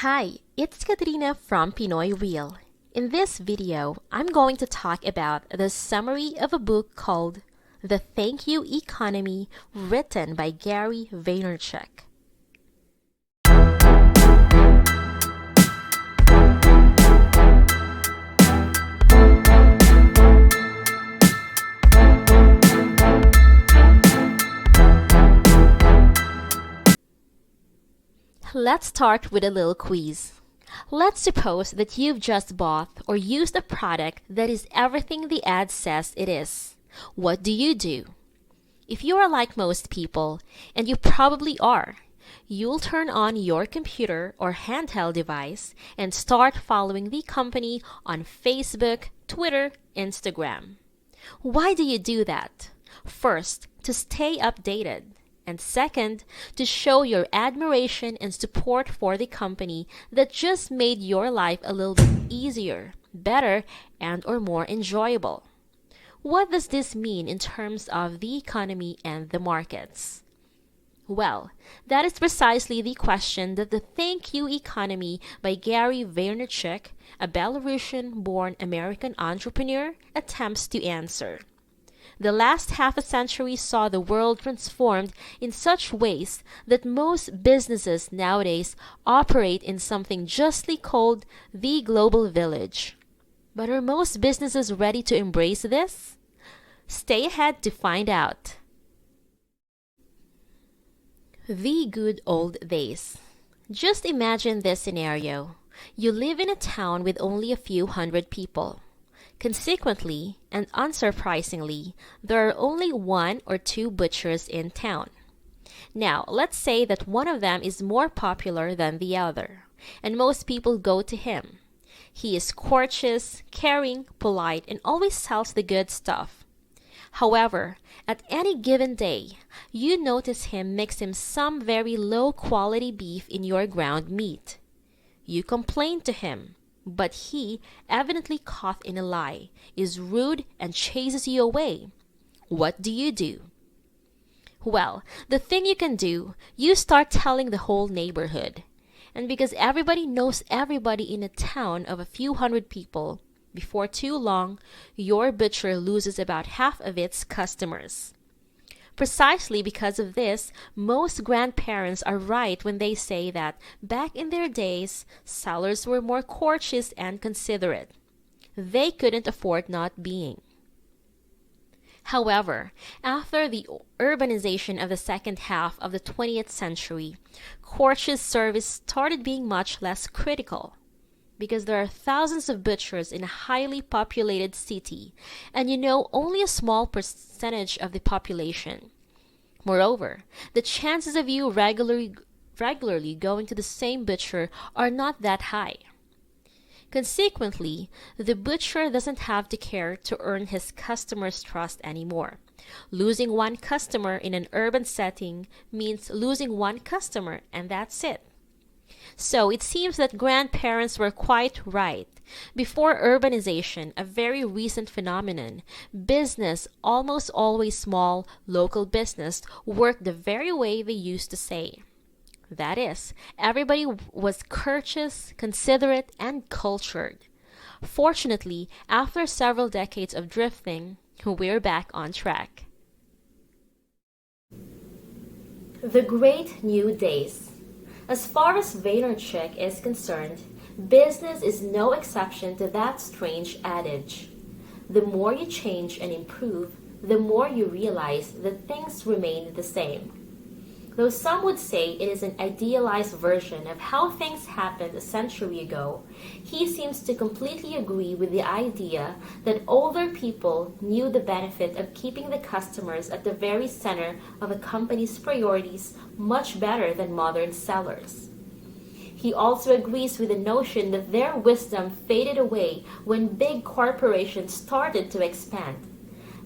Hi, it's Katrina from Pinoy Real. In this video, I'm going to talk about the summary of a book called The Thank You Economy, written by Gary Vaynerchuk. Let's start with a little quiz. Let's suppose that you've just bought or used a product that is everything the ad says it is. What do? If you are like most people, and you probably are, you'll turn on your computer or handheld device and start following the company on Facebook, Twitter, Instagram. Why do you do that? First, to stay updated. And second, to show your admiration and support for the company that just made your life a little bit easier, better, and/or more enjoyable. What does this mean in terms of the economy and the markets? Well, that is precisely the question that the Thank You Economy by Gary Vaynerchuk, a Belarusian-born American entrepreneur, attempts to answer. The last half a century saw the world transformed in such ways that most businesses nowadays operate in something justly called the global village. But are most businesses ready to embrace this? Stay ahead to find out. The good old days. Just imagine this scenario. You live in a town with only a few hundred people. Consequently, and unsurprisingly, there are only one or two butchers in town. Now, let's say that one of them is more popular than the other, and most people go to him. He is courteous, caring, polite, and always sells the good stuff. However, at any given day, you notice him mixing some very low-quality beef in your ground meat. You complain to him, but he, evidently caught in a lie, is rude and chases you away. What do? Well, the thing you can do, you start telling the whole neighborhood. And because everybody knows everybody in a town of a few hundred people, before too long, your butcher loses about half of its customers. Precisely because of this, most grandparents are right when they say that back in their days, sellers were more courteous and considerate. They couldn't afford not being. However, after the urbanization of the second half of the 20th century, courteous service started being much less critical. Because there are thousands of butchers in a highly populated city, and only a small percentage of the population. Moreover, the chances of you regularly going to the same butcher are not that high. Consequently, the butcher doesn't have to care to earn his customers' trust anymore. Losing one customer in an urban setting means losing one customer, and that's it. So it seems that grandparents were quite right. Before urbanization, a very recent phenomenon, business, almost always small, local business, worked the very way they used to say. That is, everybody was courteous, considerate, and cultured. Fortunately, after several decades of drifting, we're back on track. The Great New Days. As far as Vaynerchuk is concerned, business is no exception to that strange adage. The more you change and improve, the more you realize that things remain the same. Though some would say it is an idealized version of how things happened a century ago, he seems to completely agree with the idea that older people knew the benefit of keeping the customers at the very center of a company's priorities much better than modern sellers. He also agrees with the notion that their wisdom faded away when big corporations started to expand.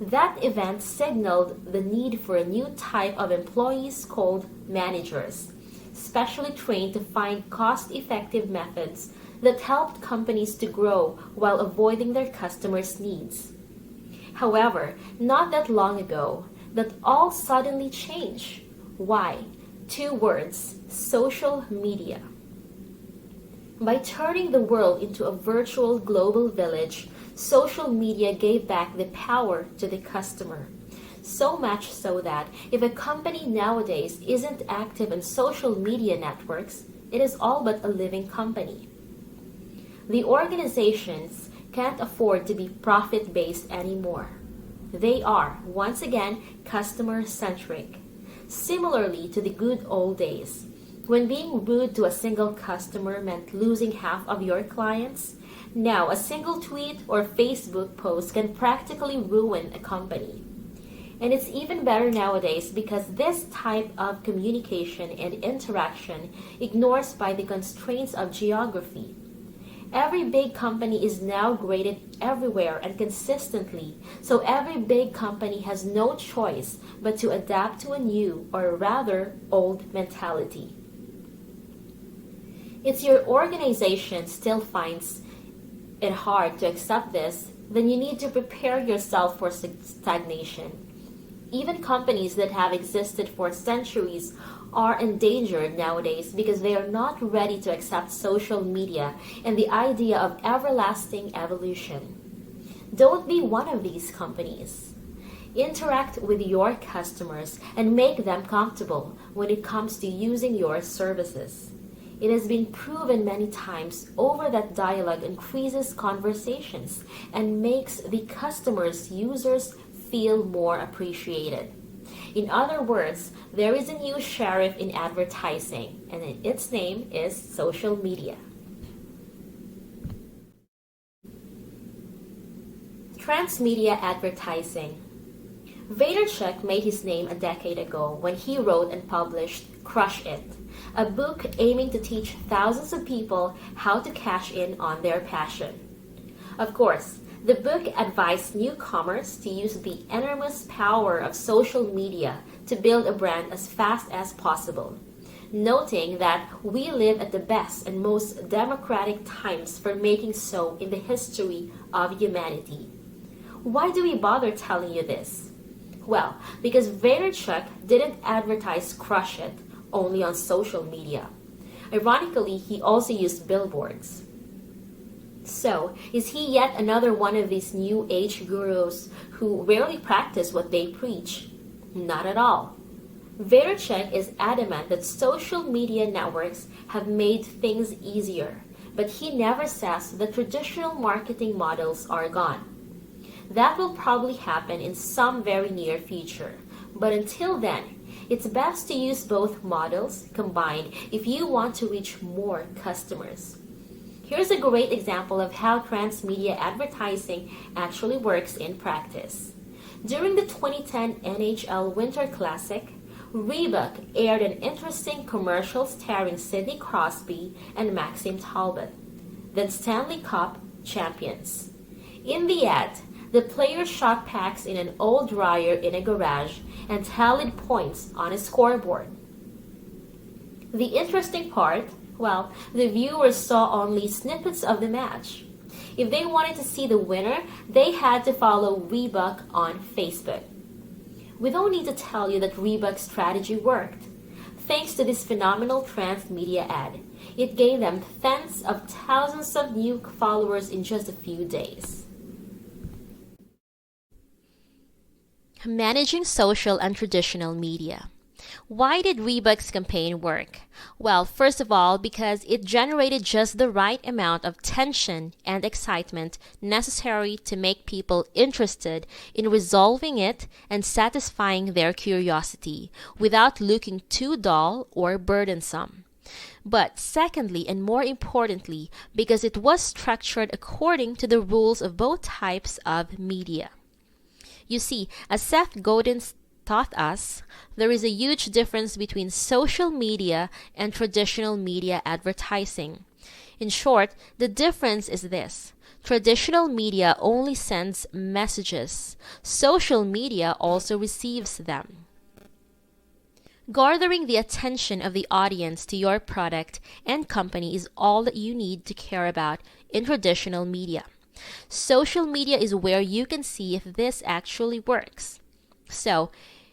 That event signaled the need for a new type of employees called managers, specially trained to find cost-effective methods that helped companies to grow while avoiding their customers' needs. However, not that long ago, that all suddenly changed. Why? 2 words: social media. By turning the world into a virtual global village, social media gave back the power to the customer. So much so that if a company nowadays isn't active in social media networks, it is all but a living company. The organizations can't afford to be profit-based anymore. They are, once again, customer-centric. Similarly to the good old days, when being rude to a single customer meant losing half of your clients, now a single tweet or Facebook post can practically ruin a company. And it's even better nowadays because this type of communication and interaction ignores by the constraints of geography. Every big company is now graded everywhere and consistently, so every big company has no choice but to adapt to a new, or rather old, mentality. If your organization still finds it hard to accept this, then you need to prepare yourself for stagnation. Even companies that have existed for centuries are endangered nowadays because they are not ready to accept social media and the idea of everlasting evolution. Don't be one of these companies. Interact with your customers and make them comfortable when it comes to using your services. It has been proven many times over that dialogue increases conversations and makes the customers' users feel more appreciated. In other words, there is a new sheriff in advertising, and its name is social media. Transmedia Advertising. Vaynerchuk made his name a decade ago when he wrote and published Crush It, a book aiming to teach thousands of people how to cash in on their passion. Of course, the book advised newcomers to use the enormous power of social media to build a brand as fast as possible, noting that we live at the best and most democratic times for making so in the history of humanity. Why do we bother telling you this? Well, because Vaynerchuk didn't advertise Crush It only on social media. Ironically, he also used billboards. So, is he yet another one of these new age gurus who rarely practice what they preach? Not at all. Vaynerchuk is adamant that social media networks have made things easier, but he never says the traditional marketing models are gone. That will probably happen in some very near future, but until then, it's best to use both models combined if you want to reach more customers. Here's a great example of how transmedia advertising actually works in practice. During the 2010 NHL Winter Classic, Reebok aired an interesting commercial starring Sidney Crosby and Maxim Talbot, then Stanley Cup champions. In the ad, the players shot packs in an old dryer in a garage and tallied points on a scoreboard. The interesting part, well, the viewers saw only snippets of the match. If they wanted to see the winner, they had to follow Reebok on Facebook. We don't need to tell you that Reebok's strategy worked. Thanks to this phenomenal transmedia ad, it gave them tens of thousands of new followers in just a few days. Managing social and traditional media. Why did Reebok's campaign work? Well, first of all, because it generated just the right amount of tension and excitement necessary to make people interested in resolving it and satisfying their curiosity without looking too dull or burdensome. But secondly, and more importantly, because it was structured according to the rules of both types of media. You see, as Seth Godin taught us, there is a huge difference between social media and traditional media advertising. In short, the difference is this. Traditional media only sends messages. Social media also receives them. Gathering the attention of the audience to your product and company is all that you need to care about in traditional media. Social media is where you can see if this actually works. So,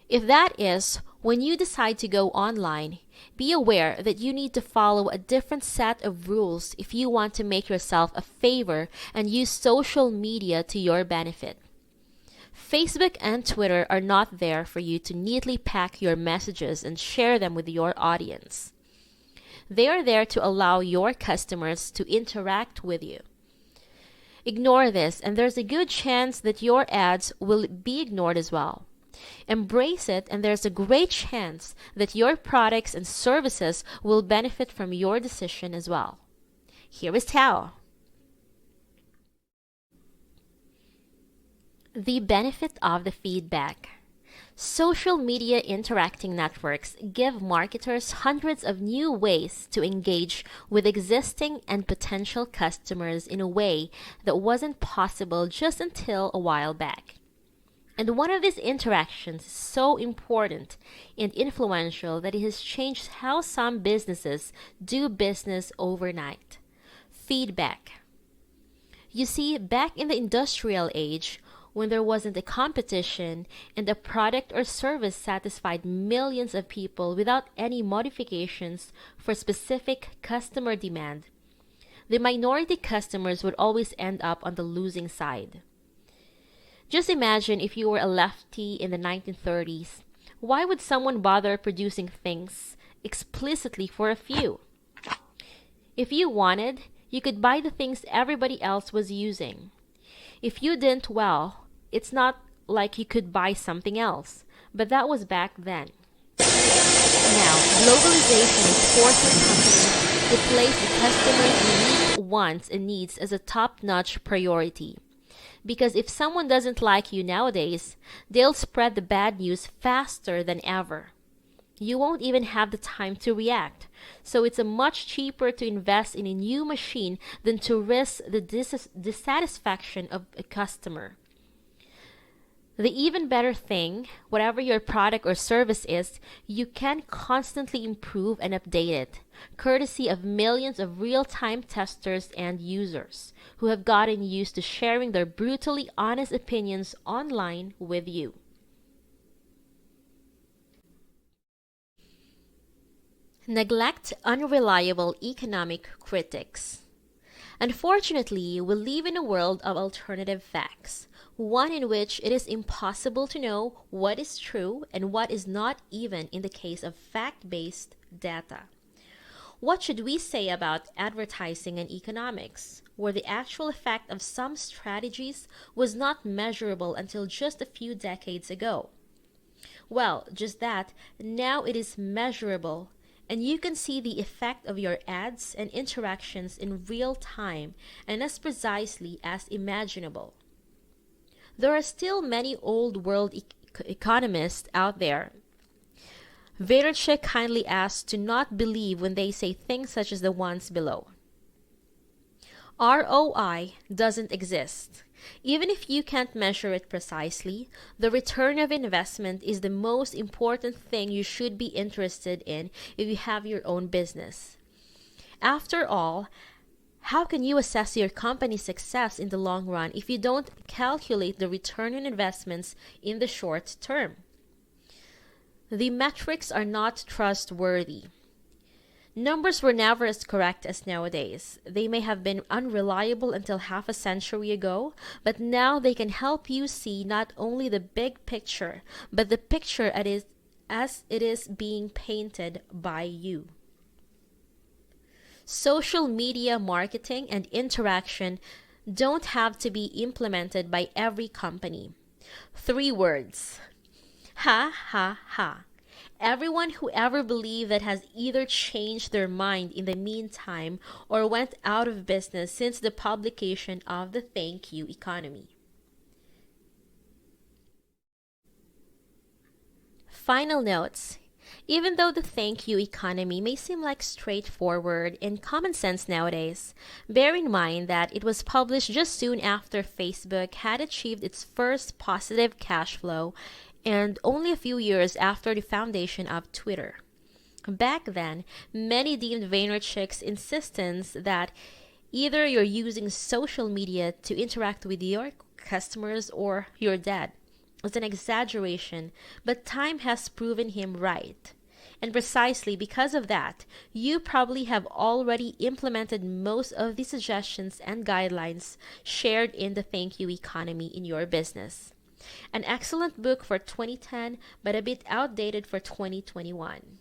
if that is When you decide to go online, be aware that you need to follow a different set of rules if you want to make yourself a favor and use social media to your benefit. Facebook and Twitter are not there for you to neatly pack your messages and share them with your audience. They are there to allow your customers to interact with you. Ignore this, and there's a good chance that your ads will be ignored as well. Embrace it, and there's a great chance that your products and services will benefit from your decision as well. Here is how. The benefit of the feedback. Social media interacting networks give marketers hundreds of new ways to engage with existing and potential customers in a way that wasn't possible just until a while back. And one of these interactions is so important and influential that it has changed how some businesses do business overnight. Feedback. You see, back in the industrial age, when there wasn't a competition and a product or service satisfied millions of people without any modifications for specific customer demand, the minority customers would always end up on the losing side. Just imagine if you were a lefty in the 1930s. Why would someone bother producing things explicitly for a few? If you wanted, you could buy the things everybody else was using. If you didn't, well, it's not like you could buy something else, but that was back then. Now, globalization is forcing companies to place the customer's unique wants and needs as a top-notch priority. Because if someone doesn't like you nowadays, they'll spread the bad news faster than ever. You won't even have the time to react, so it's much cheaper to invest in a new machine than to risk the dissatisfaction of a customer. The even better thing, whatever your product or service is, you can constantly improve and update it, courtesy of millions of real-time testers and users who have gotten used to sharing their brutally honest opinions online with you. Neglect unreliable economic critics. Unfortunately, we live in a world of alternative facts, one in which it is impossible to know what is true and what is not, even in the case of fact-based data. What should we say about advertising and economics, where the actual effect of some strategies was not measurable until just a few decades ago? Well, just that, now it is measurable, and you can see the effect of your ads and interactions in real time and as precisely as imaginable. There are still many old world economists out there. Vaynerchuk kindly asks to not believe when they say things such as the ones below. ROI doesn't exist. Even if you can't measure it precisely, the return of investment is the most important thing you should be interested in if you have your own business. After all, how can you assess your company's success in the long run if you don't calculate the return on investments in the short term? The metrics are not trustworthy. Numbers were never as correct as nowadays. They may have been unreliable until half a century ago, but now they can help you see not only the big picture, but the picture as it is being painted by you. Social media marketing and interaction don't have to be implemented by every company. 3 words. Ha ha ha. Everyone who ever believed that has either changed their mind in the meantime or went out of business since the publication of the Thank You Economy. Final notes. Even though the thank you economy may seem like straightforward and common sense nowadays, bear in mind that it was published just soon after Facebook had achieved its first positive cash flow and only a few years after the foundation of Twitter. Back then, many deemed Vaynerchuk's insistence that either you're using social media to interact with your customers or you're dead. was an exaggeration, but time has proven him right. And precisely because of that, you probably have already implemented most of the suggestions and guidelines shared in the Thank You Economy in your business. An excellent book for 2010, but a bit outdated for 2021.